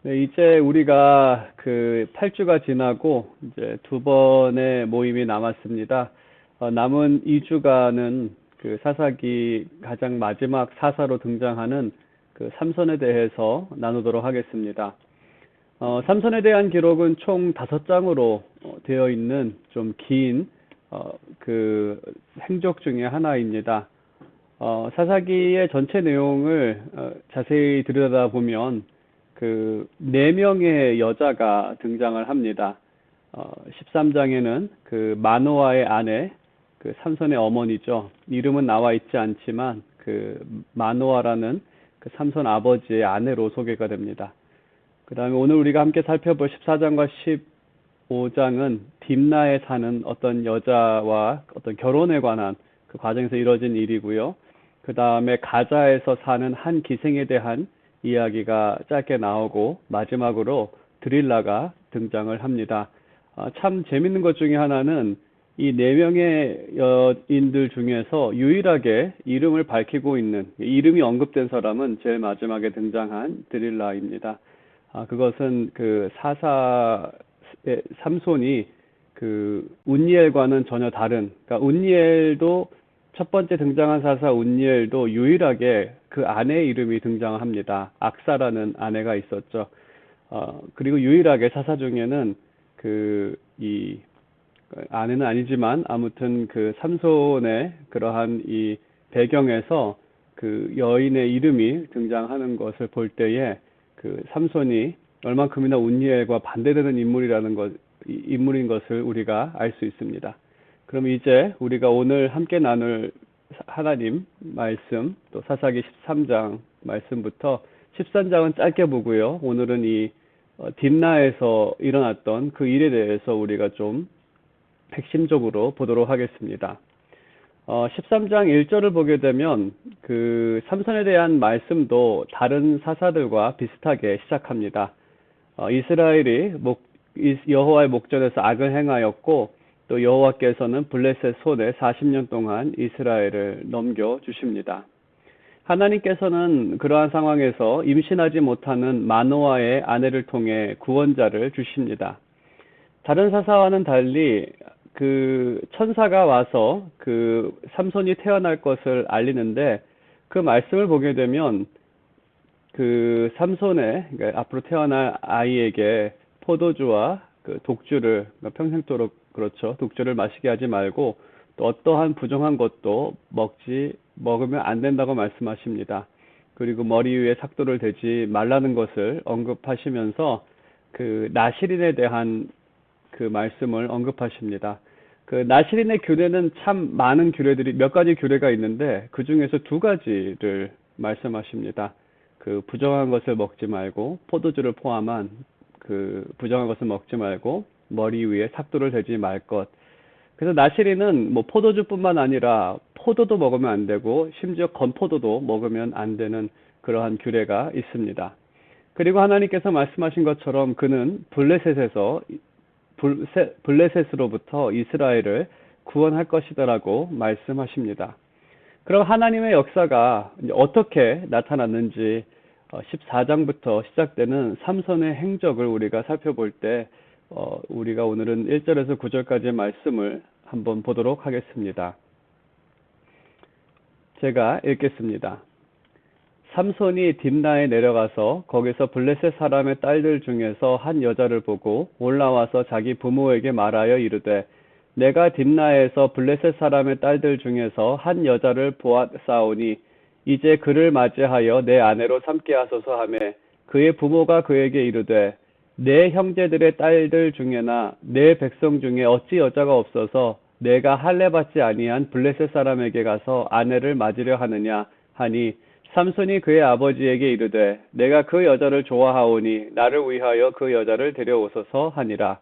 네, 이제 우리가 그 8주가 지나고 이제 두 번의 모임이 남았습니다. 남은 2주간은 그 사사기 가장 마지막 사사로 등장하는 그 삼손에 대해서 나누도록 하겠습니다. 삼손에 대한 기록은 총 5장으로 되어 있는 좀 긴 그 행적 중에 하나입니다. 사사기의 전체 내용을 자세히 들여다보면 그 4명의 여자가 등장을 합니다. 13장에는 그 마노아의 아내, 그 삼손의 어머니죠. 이름은 나와 있지 않지만 그 마노아라는 그 삼손 아버지의 아내로 소개가 됩니다. 그 다음에 오늘 우리가 함께 살펴볼 14장과 15장은 딥나에 사는 어떤 여자와 어떤 결혼에 관한 그 과정에서 이루어진 일이고요. 그 다음에 가자에서 사는 한 기생에 대한 이야기가 짧게 나오고 마지막으로 드릴라가 등장을 합니다. 참 재밌는 것 중에 하나는 이 4명의 여인들 중에서 유일하게 이름을 밝히고 있는, 이름이 언급된 사람은 제일 마지막에 등장한 드릴라입니다. 그것은 그 삼손이 그 운니엘과는 전혀 다른, 그러니까 운니엘도 첫 번째 등장한 사사 운니엘도 유일하게 그 아내의 이름이 등장합니다. 악사라는 아내가 있었죠. 그리고 유일하게 사사 중에는 이 아내는 아니지만 아무튼 그 삼손의 그러한 이 배경에서 그 여인의 이름이 등장하는 것을 볼 때에 그 삼손이 얼만큼이나 운니엘과 반대되는 인물인 것을 우리가 알 수 있습니다. 그럼 이제 우리가 오늘 함께 나눌 하나님 말씀, 또 사사기 13장 말씀부터 13장은 짧게 보고요. 오늘은 이 딥나에서 일어났던 그 일에 대해서 우리가 좀 핵심적으로 보도록 하겠습니다. 13장 1절을 보게 되면 그 삼손에 대한 말씀도 다른 사사들과 비슷하게 시작합니다. 이스라엘이 여호와의 목전에서 악을 행하였고 또 여호와께서는 블레셋 손에 40년 동안 이스라엘을 넘겨주십니다. 하나님께서는 그러한 상황에서 임신하지 못하는 마노아의 아내를 통해 구원자를 주십니다. 다른 사사와는 달리 그 천사가 와서 그 삼손이 태어날 것을 알리는데 그 말씀을 보게 되면 그 삼손의 그러니까 앞으로 태어날 아이에게 포도주와 그 독주를 그러니까 평생토록 그렇죠. 독주를 마시게 하지 말고 또 어떠한 부정한 것도 먹으면 안 된다고 말씀하십니다. 그리고 머리 위에 삭도를 대지 말라는 것을 언급하시면서 그 나실인에 대한 그 말씀을 언급하십니다. 그 나실인의 규례는 참 많은 규례들이 몇 가지 규례가 있는데 그 중에서 2가지를 말씀하십니다. 그 부정한 것을 먹지 말고 포도주를 포함한 그 부정한 것을 먹지 말고 머리 위에 삭도를 대지 말 것. 그래서 나실인은 뭐 포도주뿐만 아니라 포도도 먹으면 안 되고 심지어 건포도도 먹으면 안 되는 그러한 규례가 있습니다. 그리고 하나님께서 말씀하신 것처럼 그는 블레셋으로부터 이스라엘을 구원할 것이다라고 말씀하십니다. 그럼 하나님의 역사가 어떻게 나타났는지 14장부터 시작되는 삼손의 행적을 우리가 살펴볼 때 우리가 오늘은 1절에서 9절까지의 말씀을 한번 보도록 하겠습니다. 제가 읽겠습니다. 삼손이 딥나에 내려가서 거기서 블레셋 사람의 딸들 중에서 한 여자를 보고 올라와서 자기 부모에게 말하여 이르되 내가 딥나에서 블레셋 사람의 딸들 중에서 한 여자를 보았사오니 이제 그를 맞이하여 내 아내로 삼게 하소서 하며 그의 부모가 그에게 이르되 내 형제들의 딸들 중에나 내 백성 중에 어찌 여자가 없어서 내가 할례 받지 아니한 블레셋 사람에게 가서 아내를 맞으려 하느냐 하니 삼손이 그의 아버지에게 이르되 내가 그 여자를 좋아하오니 나를 위하여 그 여자를 데려오소서 하니라.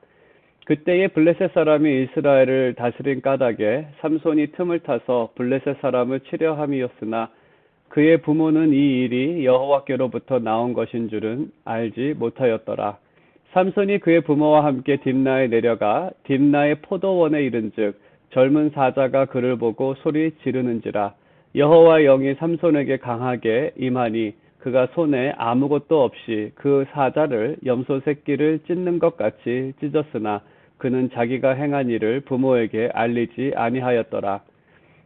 그때에 블레셋 사람이 이스라엘을 다스린 까닭에 삼손이 틈을 타서 블레셋 사람을 치려 함이었으나 그의 부모는 이 일이 여호와께로부터 나온 것인 줄은 알지 못하였더라. 삼손이 그의 부모와 함께 딥나에 내려가 딥나의 포도원에 이른즉 젊은 사자가 그를 보고 소리 지르는지라. 여호와의 영이 삼손에게 강하게 임하니 그가 손에 아무것도 없이 그 사자를 염소 새끼를 찢는 것 같이 찢었으나 그는 자기가 행한 일을 부모에게 알리지 아니하였더라.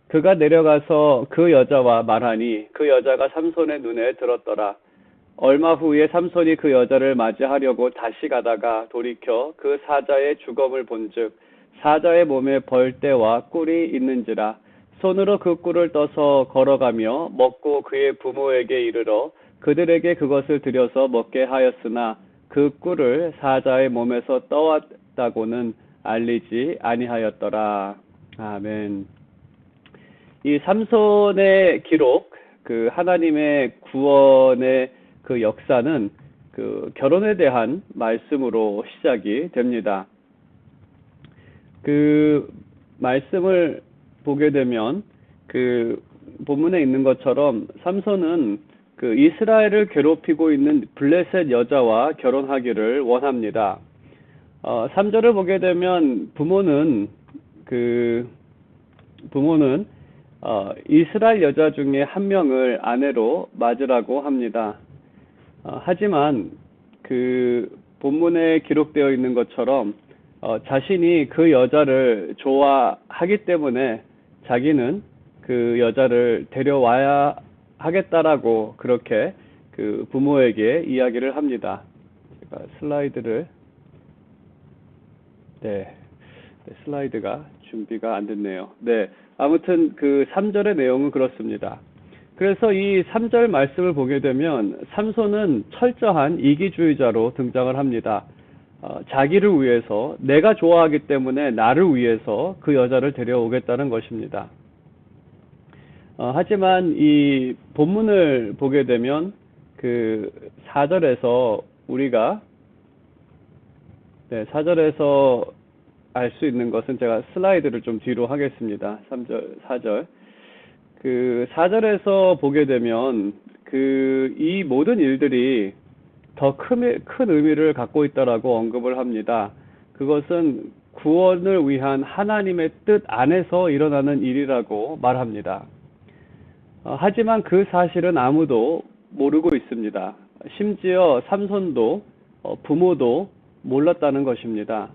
그가 내려가서 그 여자와 말하니 그 여자가 삼손의 눈에 들었더라. 얼마 후에 삼손이 그 여자를 맞이하려고 다시 가다가 돌이켜 그 사자의 주검을 본즉 사자의 몸에 벌떼와 꿀이 있는지라. 손으로 그 꿀을 떠서 걸어가며 먹고 그의 부모에게 이르러 그들에게 그것을 들여서 먹게 하였으나 그 꿀을 사자의 몸에서 떠왔다고는 알리지 아니하였더라. 아멘. 이 삼손의 기록, 그 하나님의 구원의 그 역사는 그 결혼에 대한 말씀으로 시작이 됩니다. 그 말씀을 보게 되면 그 본문에 있는 것처럼 삼손은 그 이스라엘을 괴롭히고 있는 블레셋 여자와 결혼하기를 원합니다. 3절을 보게 되면 부모는 이스라엘 여자 중에 한 명을 아내로 맞으라고 합니다. 하지만 그 본문에 기록되어 있는 것처럼 자신이 그 여자를 좋아하기 때문에 자기는 그 여자를 데려와야 하겠다라고 그렇게 그 부모에게 이야기를 합니다. 제가 슬라이드가 준비가 안 됐네요. 네. 아무튼 그 3절의 내용은 그렇습니다. 그래서 이 3절 말씀을 보게 되면 삼손은 철저한 이기주의자로 등장을 합니다. 자기를 위해서, 내가 좋아하기 때문에 나를 위해서 그 여자를 데려오겠다는 것입니다. 하지만 이 본문을 보게 되면 그 4절에서 우리가 4절에서 알 수 있는 것은 제가 슬라이드를 좀 뒤로 하겠습니다. 3절, 4절. 그 4절에서 보게 되면 이 모든 일들이 더 큰 의미를 갖고 있다라고 언급을 합니다. 그것은 구원을 위한 하나님의 뜻 안에서 일어나는 일이라고 말합니다. 하지만 그 사실은 아무도 모르고 있습니다. 심지어 삼손도 부모도 몰랐다는 것입니다.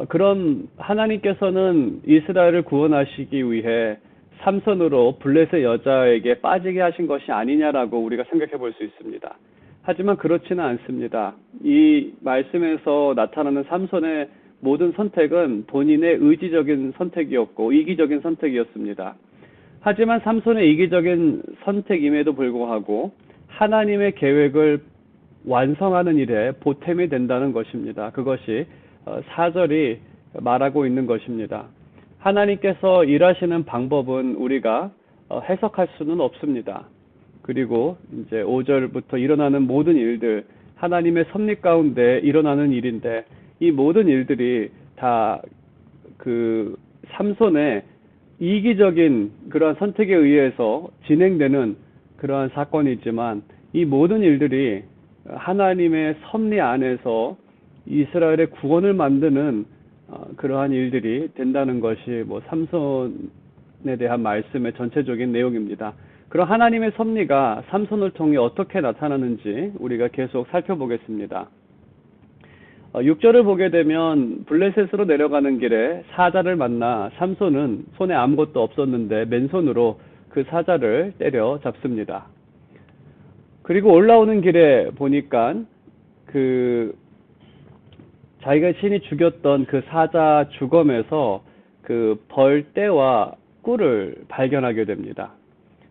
그럼 하나님께서는 이스라엘을 구원하시기 위해 삼손으로 블레셋 여자에게 빠지게 하신 것이 아니냐라고 우리가 생각해 볼 수 있습니다. 하지만 그렇지는 않습니다. 이 말씀에서 나타나는 삼손의 모든 선택은 본인의 의지적인 선택이었고 이기적인 선택이었습니다. 하지만 삼손의 이기적인 선택임에도 불구하고 하나님의 계획을 완성하는 일에 보탬이 된다는 것입니다. 그것이 4절이 말하고 있는 것입니다. 하나님께서 일하시는 방법은 우리가 해석할 수는 없습니다. 그리고 이제 5절부터 일어나는 모든 일들, 하나님의 섭리 가운데 일어나는 일인데 이 모든 일들이 다 그 삼손의 이기적인 그러한 선택에 의해서 진행되는 그러한 사건이지만 이 모든 일들이 하나님의 섭리 안에서 이스라엘의 구원을 만드는 그러한 일들이 된다는 것이 삼손에 대한 말씀의 전체적인 내용입니다. 그럼 하나님의 섭리가 삼손을 통해 어떻게 나타나는지 우리가 계속 살펴보겠습니다. 6절을 보게 되면 블레셋으로 내려가는 길에 사자를 만나 삼손은 손에 아무것도 없었는데 맨손으로 그 사자를 때려 잡습니다. 그리고 올라오는 길에 보니까 자기가 친히 죽였던 그 사자 주검에서 그 벌떼와 꿀을 발견하게 됩니다.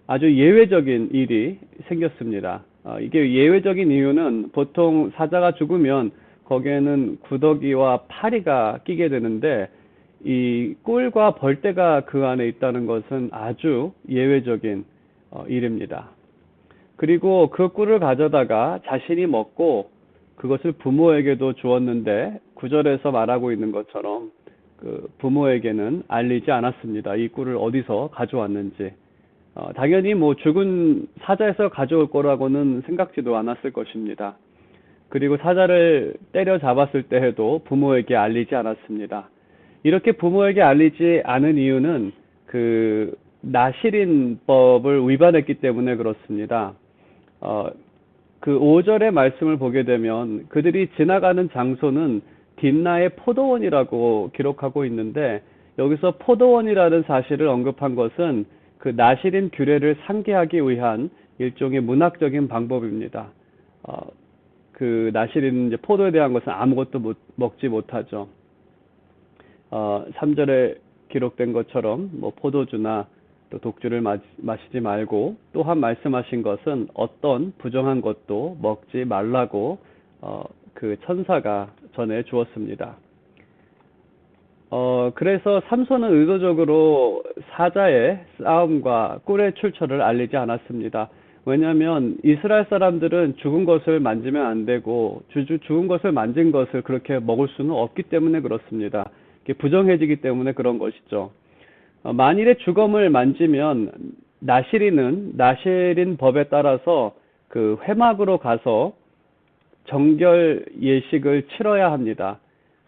아주 예외적인 일이 생겼습니다. 이게 예외적인 이유는 보통 사자가 죽으면 거기에는 구더기와 파리가 끼게 되는데 이 꿀과 벌떼가 그 안에 있다는 것은 아주 예외적인 일입니다. 그리고 그 꿀을 가져다가 자신이 먹고 그것을 부모에게도 주었는데 9절에서 말하고 있는 것처럼 그 부모에게는 알리지 않았습니다. 이 꿀을 어디서 가져왔는지. 당연히 죽은 사자에서 가져올 거라고는 생각지도 않았을 것입니다. 그리고 사자를 때려 잡았을 때에도 부모에게 알리지 않았습니다. 이렇게 부모에게 알리지 않은 이유는 그 나실인법을 위반했기 때문에 그렇습니다. 어, 그 5절의 말씀을 보게 되면 그들이 지나가는 장소는 딥나의 포도원이라고 기록하고 있는데, 여기서 포도원이라는 사실을 언급한 것은 그 나시린 규례를 상기하기 위한 일종의 문학적인 방법입니다. 어, 그 나시린 이제 포도에 대한 것은 아무것도 먹지 못하죠. 3절에 기록된 것처럼 뭐 포도주나 또 독주를 마시지 말고, 또한 말씀하신 것은 어떤 부정한 것도 먹지 말라고 그 천사가 전해 주었습니다. 그래서 삼손은 의도적으로 사자의 싸움과 꿀의 출처를 알리지 않았습니다. 왜냐하면 이스라엘 사람들은 죽은 것을 만지면 안 되고, 죽은 것을 만진 것을 그렇게 먹을 수는 없기 때문에 그렇습니다. 부정해지기 때문에 그런 것이죠. 만일에 죽음을 만지면 나시린 법에 따라서 그 회막으로 가서 정결 예식을 치러야 합니다.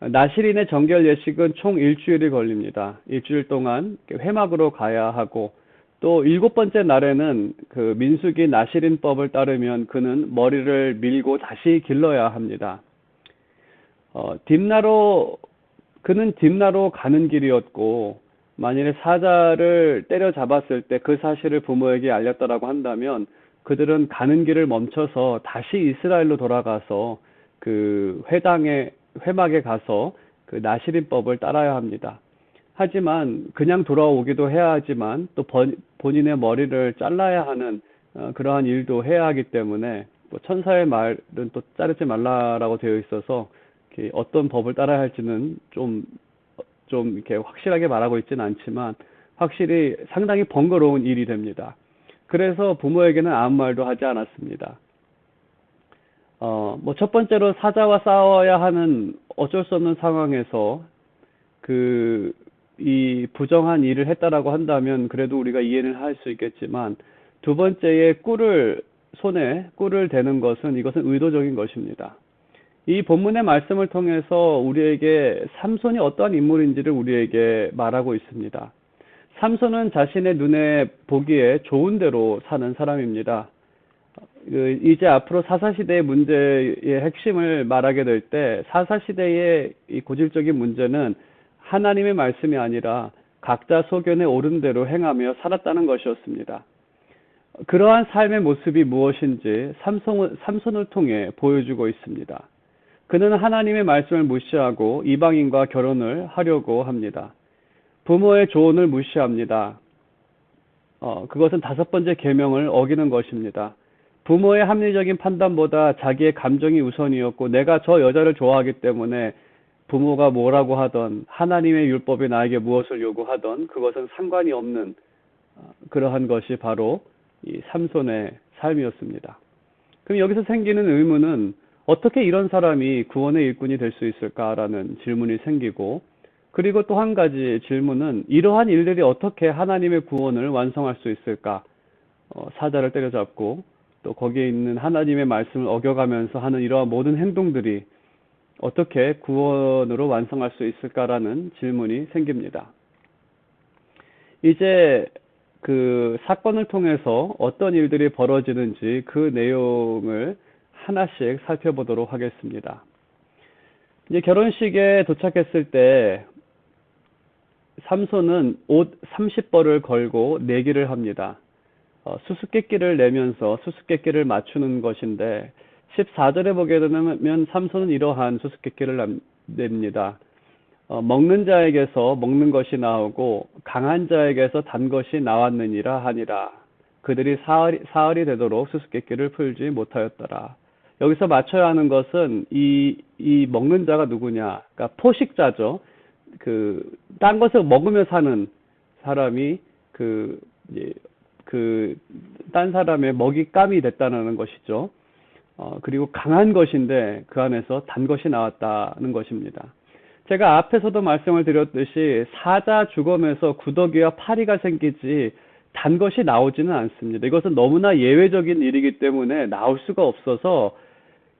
나시린의 정결 예식은 총 일주일이 걸립니다. 일주일 동안 회막으로 가야 하고, 또 7번째 날에는 그 민수기 나시린법을 따르면 그는 머리를 밀고 다시 길러야 합니다. 그는 딥나로 가는 길이었고, 만일에 사자를 때려잡았을 때 그 사실을 부모에게 알렸다라고 한다면 그들은 가는 길을 멈춰서 다시 이스라엘로 돌아가서 그 회막에 가서 그 나시린법을 따라야 합니다. 하지만 그냥 돌아오기도 해야 하지만 또 본인의 머리를 잘라야 하는 그러한 일도 해야 하기 때문에, 뭐 천사의 말은 또 자르지 말라라고 되어 있어서 어떤 법을 따라야 할지는 좀 이렇게 확실하게 말하고 있지는 않지만 확실히 상당히 번거로운 일이 됩니다. 그래서 부모에게는 아무 말도 하지 않았습니다. 뭐 첫 번째로 사자와 싸워야 하는 어쩔 수 없는 상황에서 이 부정한 일을 했다라고 한다면 그래도 우리가 이해는 할 수 있겠지만, 두 번째에 손에 꿀을 대는 것은, 이것은 의도적인 것입니다. 이 본문의 말씀을 통해서 우리에게 삼손이 어떠한 인물인지를 우리에게 말하고 있습니다. 삼손은 자신의 눈에 보기에 좋은 대로 사는 사람입니다. 이제 앞으로 사사시대의 문제의 핵심을 말하게 될 때, 사사시대의 이 고질적인 문제는 하나님의 말씀이 아니라 각자 소견에 옳은 대로 행하며 살았다는 것이었습니다. 그러한 삶의 모습이 무엇인지 삼손을 통해 보여주고 있습니다. 그는 하나님의 말씀을 무시하고 이방인과 결혼을 하려고 합니다. 부모의 조언을 무시합니다. 그것은 5번째 계명을 어기는 것입니다. 부모의 합리적인 판단보다 자기의 감정이 우선이었고, 내가 저 여자를 좋아하기 때문에 부모가 뭐라고 하던, 하나님의 율법이 나에게 무엇을 요구하던 그것은 상관이 없는 그러한 것이 바로 이 삼손의 삶이었습니다. 그럼 여기서 생기는 의문은, 어떻게 이런 사람이 구원의 일꾼이 될 수 있을까라는 질문이 생기고, 그리고 또 한 가지 질문은, 이러한 일들이 어떻게 하나님의 구원을 완성할 수 있을까? 사자를 때려잡고 또 거기에 있는 하나님의 말씀을 어겨가면서 하는 이러한 모든 행동들이 어떻게 구원으로 완성할 수 있을까라는 질문이 생깁니다. 이제 그 사건을 통해서 어떤 일들이 벌어지는지 그 내용을 하나씩 살펴보도록 하겠습니다. 이제 결혼식에 도착했을 때 삼손은 옷 30벌을 걸고 내기를 합니다. 수수께끼를 내면서 수수께끼를 맞추는 것인데, 14절에 보게 되면 삼손은 이러한 수수께끼를 냅니다. 먹는 자에게서 먹는 것이 나오고 강한 자에게서 단 것이 나왔느니라 하니라. 그들이 사흘이 되도록 수수께끼를 풀지 못하였더라. 여기서 맞춰야 하는 것은 이 먹는 자가 누구냐? 그러니까 포식자죠. 딴 것을 먹으며 사는 사람이 딴 사람의 먹잇감이 됐다는 것이죠. 그리고 강한 것인데 그 안에서 단 것이 나왔다는 것입니다. 제가 앞에서도 말씀을 드렸듯이 사자 주검에서 구더기와 파리가 생기지 단 것이 나오지는 않습니다. 이것은 너무나 예외적인 일이기 때문에 나올 수가 없어서,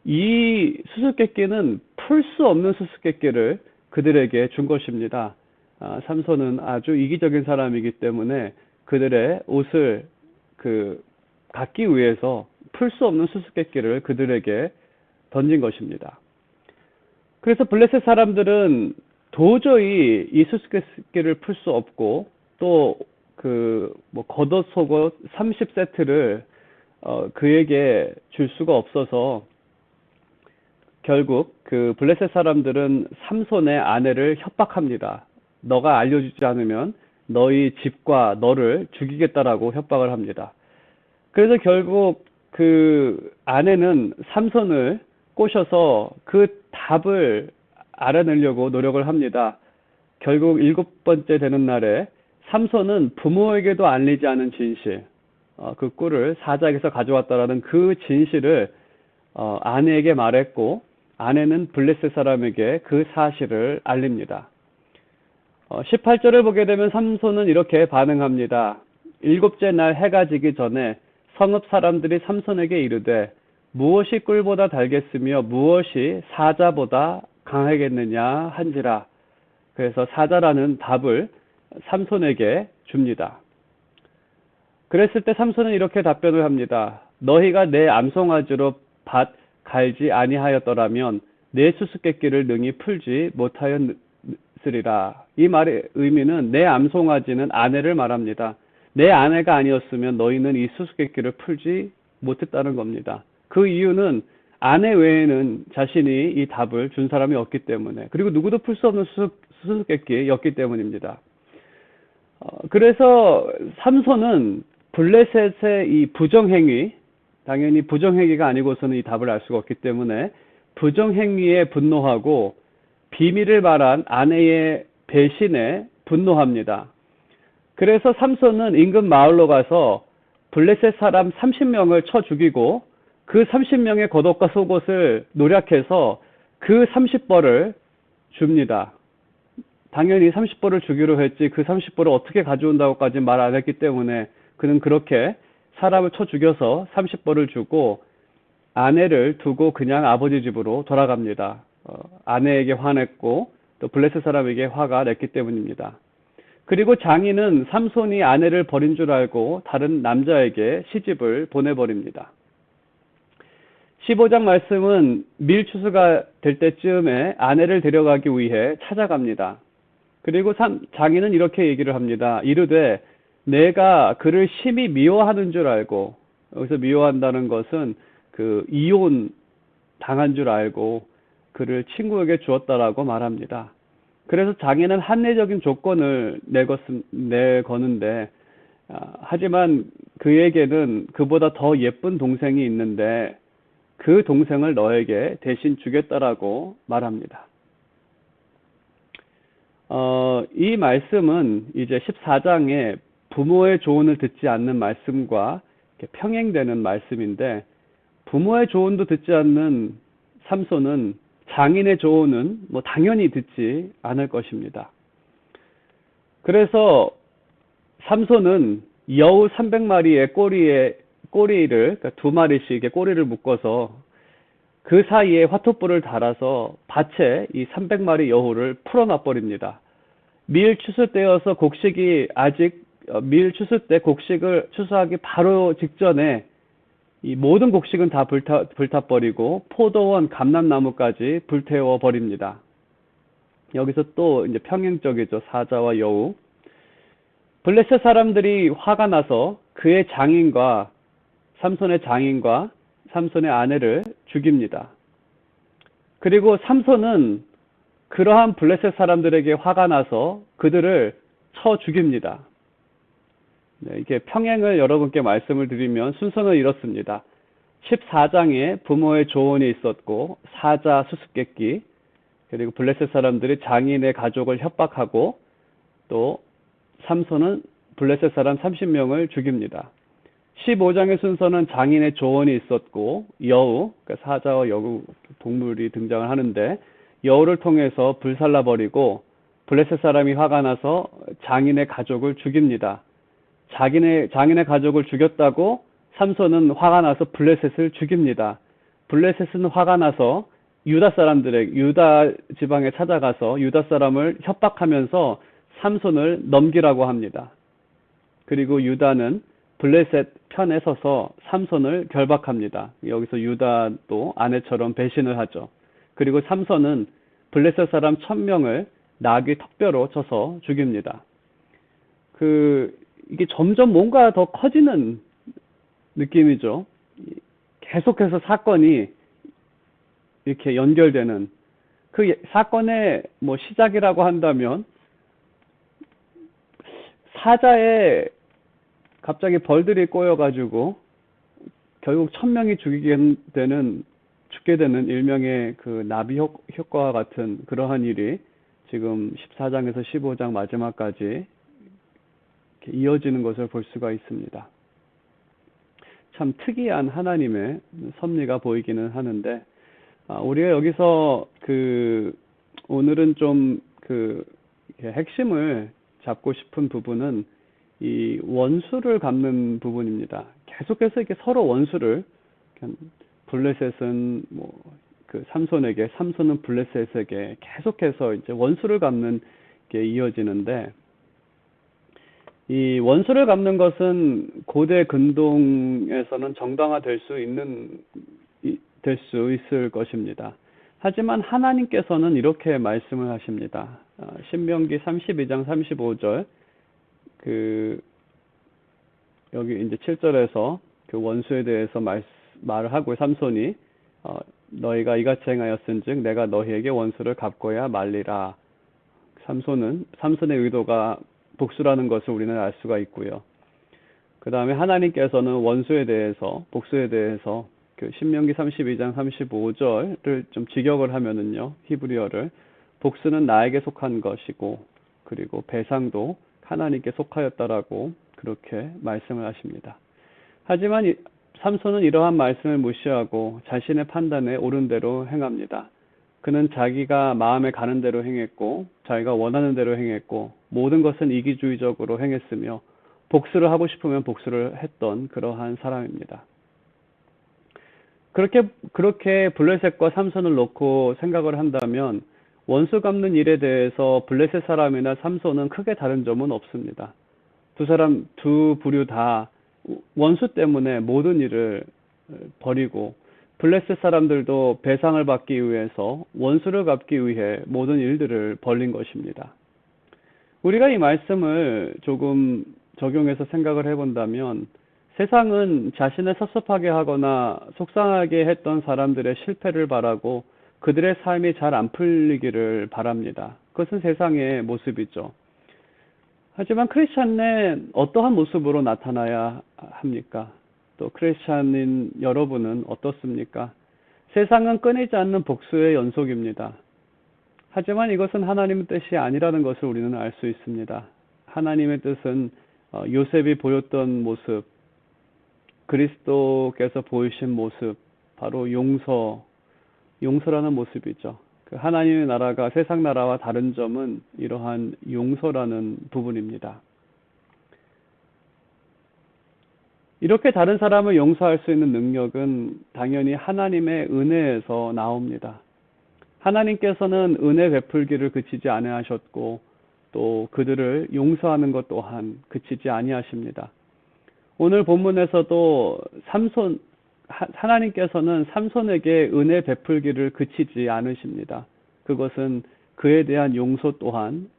이 수수께끼는 풀 수 없는 수수께끼를 그들에게 준 것입니다. 삼손은 아주 이기적인 사람이기 때문에 그들의 옷을 갖기 위해서 풀 수 없는 수수께끼를 그들에게 던진 것입니다. 그래서 블레셋 사람들은 도저히 이 수수께끼를 풀 수 없고 또 겉옷 속옷 30세트를 그에게 줄 수가 없어서 결국 그 블레셋 사람들은 삼손의 아내를 협박합니다. 너가 알려주지 않으면 너희 집과 너를 죽이겠다라고 협박을 합니다. 그래서 결국 그 아내는 삼손을 꼬셔서 그 답을 알아내려고 노력을 합니다. 결국 7번째 되는 날에 삼손은 부모에게도 알리지 않은 진실, 그 꿀을 사자에게서 가져왔다라는 그 진실을 아내에게 말했고, 아내는 블레셋 사람에게 그 사실을 알립니다. 18절을 보게 되면 삼손은 이렇게 반응합니다. 7째 날 해가 지기 전에 성읍 사람들이 삼손에게 이르되 무엇이 꿀보다 달겠으며 무엇이 사자보다 강하겠느냐 한지라. 그래서 사자라는 답을 삼손에게 줍니다. 그랬을 때 삼손은 이렇게 답변을 합니다. 너희가 내 암송아지로 밭 갈지 아니하였더라면 내 수수께끼를 능히 풀지 못하였으리라. 이 말의 의미는 내 암송아지는 아내를 말합니다. 내 아내가 아니었으면 너희는 이 수수께끼를 풀지 못했다는 겁니다. 그 이유는 아내 외에는 자신이 이 답을 준 사람이 없기 때문에, 그리고 누구도 풀 수 없는 수수께끼였기 때문입니다. 그래서 삼손은 블레셋의 이 부정행위, 당연히 부정행위가 아니고서는 이 답을 알 수가 없기 때문에 부정행위에 분노하고 비밀을 말한 아내의 배신에 분노합니다. 그래서 삼손은 인근 마을로 가서 블레셋 사람 30명을 쳐 죽이고 그 30명의 겉옷과 속옷을 노략해서 그 30벌을 줍니다. 당연히 30벌을 주기로 했지 그 30벌을 어떻게 가져온다고까지 말 안 했기 때문에 그는 그렇게 사람을 쳐 죽여서 30벌을 주고 아내를 두고 그냥 아버지 집으로 돌아갑니다. 아내에게 화냈고 또 블레셋 사람에게 화가 냈기 때문입니다. 그리고 장인은 삼손이 아내를 버린 줄 알고 다른 남자에게 시집을 보내버립니다. 15장 말씀은 밀추수가 될 때쯤에 아내를 데려가기 위해 찾아갑니다. 그리고 장인은 이렇게 얘기를 합니다. 이르되 내가 그를 심히 미워하는 줄 알고, 여기서 미워한다는 것은 그 이혼 당한 줄 알고 그를 친구에게 주었다라고 말합니다. 그래서 장인은 합리적인 조건을 내거는데, 하지만 그에게는 그보다 더 예쁜 동생이 있는데 그 동생을 너에게 대신 주겠다라고 말합니다. 이 말씀은 이제 14장에 부모의 조언을 듣지 않는 말씀과 평행되는 말씀인데, 부모의 조언도 듣지 않는 삼손은 장인의 조언은 당연히 듣지 않을 것입니다. 그래서 삼손은 여우 300마리의 꼬리를, 그러니까 2마리씩의 꼬리를 묶어서 그 사이에 화투불을 달아서 밭에 이 300마리 여우를 풀어놔 버립니다. 밀 추수 때여서 밀 추수 때 곡식을 추수하기 바로 직전에 이 모든 곡식은 다 불타버리고 포도원, 감람나무까지 불태워 버립니다. 여기서 또 이제 평행적이죠. 사자와 여우. 블레셋 사람들이 화가 나서 그의 장인과 삼손의 아내를 죽입니다. 그리고 삼손은 그러한 블레셋 사람들에게 화가 나서 그들을 쳐 죽입니다. 이게 평행을 여러분께 말씀을 드리면 순서는 이렇습니다. 14장에 부모의 조언이 있었고 사자 수수께끼, 그리고 블레셋 사람들이 장인의 가족을 협박하고 또 삼손은 블레셋 사람 30명을 죽입니다. 15장의 순서는 장인의 조언이 있었고 여우, 그러니까 사자와 여우 동물이 등장을 하는데 여우를 통해서 불살라버리고 블레셋 사람이 화가 나서 장인의 가족을 죽입니다. 장인의 가족을 죽였다고 삼손은 화가 나서 블레셋을 죽입니다. 블레셋은 화가 나서 유다 지방에 찾아가서 유다 사람을 협박하면서 삼손을 넘기라고 합니다. 그리고 유다는 블레셋 편에 서서 삼손을 결박합니다. 여기서 유다도 아내처럼 배신을 하죠. 그리고 삼손은 블레셋 사람 1000명을 나귀 턱뼈로 쳐서 죽입니다. 이게 점점 뭔가 더 커지는 느낌이죠. 계속해서 사건이 이렇게 연결되는 그 사건의 뭐 시작이라고 한다면 사자에 갑자기 벌들이 꼬여가지고 결국 1000명이 죽게 되는 일명의 그 나비 효과와 같은 그러한 일이 지금 14장에서 15장 마지막까지 이렇게 이어지는 것을 볼 수가 있습니다. 참 특이한 하나님의 섭리가 보이기는 하는데, 우리가 여기서 오늘은 좀 핵심을 잡고 싶은 부분은 이 원수를 갚는 부분입니다. 계속해서 이렇게 서로 원수를, 블레셋은 삼손에게, 삼손은 블레셋에게 계속해서 이제 원수를 갚는 게 이어지는데, 이 원수를 갚는 것은 고대 근동에서는 정당화될 수 있을 것입니다. 하지만 하나님께서는 이렇게 말씀을 하십니다. 신명기 32장 35절, 여기 이제 7절에서 그 원수에 대해서 말을 하고, 삼손이 너희가 이같이 행하였은즉 내가 너희에게 원수를 갚고야 말리라. 삼손의 의도가 복수라는 것을 우리는 알 수가 있고요. 그 다음에 하나님께서는 원수에 대해서, 복수에 대해서 신명기 32장 35절을 좀 직역을 하면은요, 히브리어를, 복수는 나에게 속한 것이고 그리고 배상도 하나님께 속하였다라고 그렇게 말씀을 하십니다. 하지만 삼손은 이러한 말씀을 무시하고 자신의 판단에 옳은 대로 행합니다. 그는 자기가 마음에 가는 대로 행했고 자기가 원하는 대로 행했고 모든 것은 이기주의적으로 행했으며 복수를 하고 싶으면 복수를 했던 그러한 사람입니다. 그렇게 블레셋과 삼손을 놓고 생각을 한다면 원수 갚는 일에 대해서 블레셋 사람이나 삼손은 크게 다른 점은 없습니다. 두 부류 다 원수 때문에 모든 일을 버리고, 블레셋 사람들도 배상을 받기 위해서, 원수를 갚기 위해 모든 일들을 벌린 것입니다. 우리가 이 말씀을 조금 적용해서 생각을 해본다면, 세상은 자신을 섭섭하게 하거나 속상하게 했던 사람들의 실패를 바라고 그들의 삶이 잘 안 풀리기를 바랍니다. 그것은 세상의 모습이죠. 하지만 크리스찬은 어떠한 모습으로 나타나야 합니까? 또 크리스찬인 여러분은 어떻습니까? 세상은 끊이지 않는 복수의 연속입니다. 하지만 이것은 하나님의 뜻이 아니라는 것을 우리는 알 수 있습니다. 하나님의 뜻은 요셉이 보였던 모습, 그리스도께서 보이신 모습, 바로 용서라는 모습이죠. 하나님의 나라가 세상 나라와 다른 점은 이러한 용서라는 부분입니다. 이렇게 다른 사람을 용서할 수 있는 능력은 당연히 하나님의 은혜에서 나옵니다. 하나님께서는 은혜 베풀기를 그치지 아니하셨고 또 그들을 용서하는 것 또한 그치지 아니하십니다. 오늘 본문에서도 하나님께서는 삼손에게 은혜 베풀기를 그치지 않으십니다. 그것은 그에 대한 용서 또한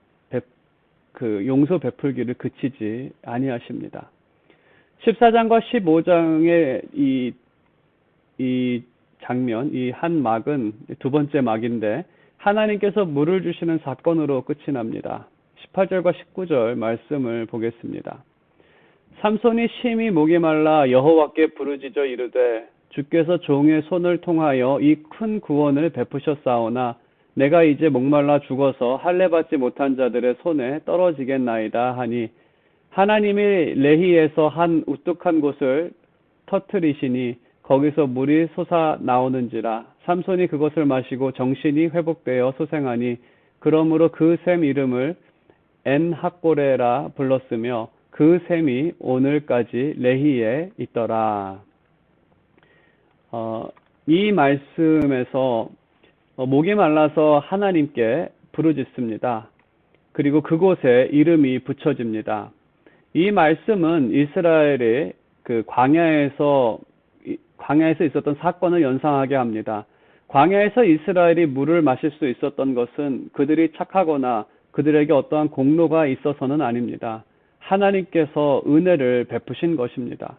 용서 베풀기를 그치지 아니하십니다. 14장과 15장의 이 장면, 이 한 막은 두 번째 막인데 하나님께서 물을 주시는 사건으로 끝이 납니다. 18절과 19절 말씀을 보겠습니다. 삼손이 심히 목이 말라 여호와께 부르짖어 이르되 주께서 종의 손을 통하여 이 큰 구원을 베푸셨사오나 내가 이제 목말라 죽어서 할례받지 못한 자들의 손에 떨어지겠나이다 하니 하나님이 레히에서 한 우뚝한 곳을 터뜨리시니 거기서 물이 솟아 나오는지라 삼손이 그것을 마시고 정신이 회복되어 소생하니 그러므로 그 샘 이름을 엔학고레라 불렀으며 그 샘이 오늘까지 레히에 있더라. 이 말씀에서 목이 말라서 하나님께 부르짖습니다. 그리고 그곳에 이름이 붙여집니다. 이 말씀은 이스라엘의 그 광야에서 있었던 사건을 연상하게 합니다. 광야에서 이스라엘이 물을 마실 수 있었던 것은 그들이 착하거나 그들에게 어떠한 공로가 있어서는 아닙니다. 하나님께서 은혜를 베푸신 것입니다.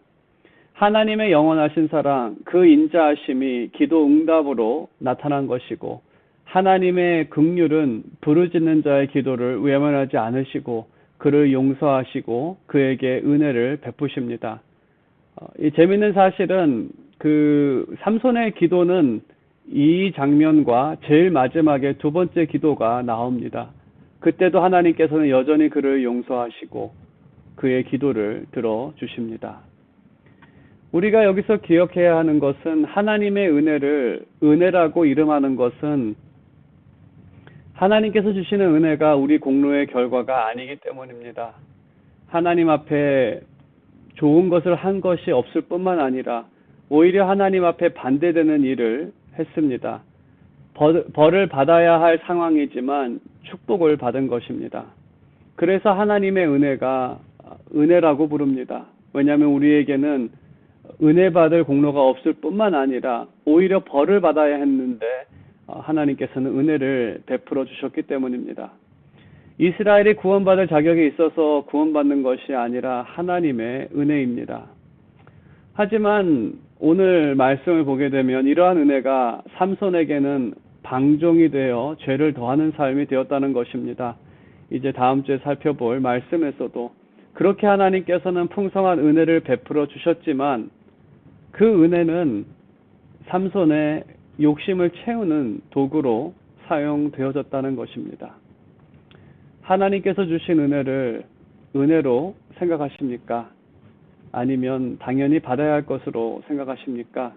하나님의 영원하신 사랑, 그 인자하심이 기도 응답으로 나타난 것이고, 하나님의 긍휼은 부르짖는 자의 기도를 외면하지 않으시고 그를 용서하시고 그에게 은혜를 베푸십니다. 이 재밌는 사실은 그 삼손의 기도는 이 장면과 제일 마지막에 두 번째 기도가 나옵니다. 그때도 하나님께서는 여전히 그를 용서하시고 그의 기도를 들어주십니다. 우리가 여기서 기억해야 하는 것은 하나님의 은혜를 은혜라고 이름하는 것은 하나님께서 주시는 은혜가 우리 공로의 결과가 아니기 때문입니다. 하나님 앞에 좋은 것을 한 것이 없을 뿐만 아니라 오히려 하나님 앞에 반대되는 일을 했습니다. 벌을 받아야 할 상황이지만 축복을 받은 것입니다. 그래서 하나님의 은혜가 은혜라고 부릅니다. 왜냐하면 우리에게는 은혜 받을 공로가 없을 뿐만 아니라 오히려 벌을 받아야 했는데 하나님께서는 은혜를 베풀어 주셨기 때문입니다. 이스라엘이 구원받을 자격이 있어서 구원받는 것이 아니라 하나님의 은혜입니다. 하지만 오늘 말씀을 보게 되면 이러한 은혜가 삼손에게는 방종이 되어 죄를 더하는 삶이 되었다는 것입니다. 이제 다음 주에 살펴볼 말씀에서도 그렇게 하나님께서는 풍성한 은혜를 베풀어 주셨지만 그 은혜는 삼손의 욕심을 채우는 도구로 사용되어졌다는 것입니다. 하나님께서 주신 은혜를 은혜로 생각하십니까? 아니면 당연히 받아야 할 것으로 생각하십니까?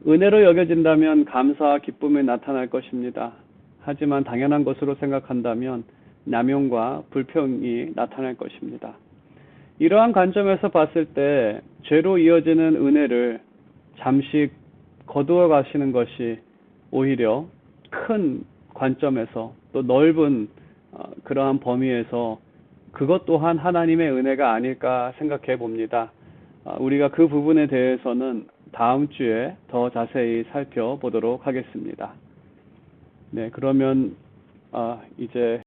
은혜로 여겨진다면 감사와 기쁨이 나타날 것입니다. 하지만 당연한 것으로 생각한다면 남용과 불평이 나타날 것입니다. 이러한 관점에서 봤을 때 죄로 이어지는 은혜를 잠시 거두어 가시는 것이 오히려 큰 관점에서 또 넓은 그러한 범위에서 그것 또한 하나님의 은혜가 아닐까 생각해 봅니다. 우리가 그 부분에 대해서는 다음 주에 더 자세히 살펴보도록 하겠습니다. 네, 그러면 이제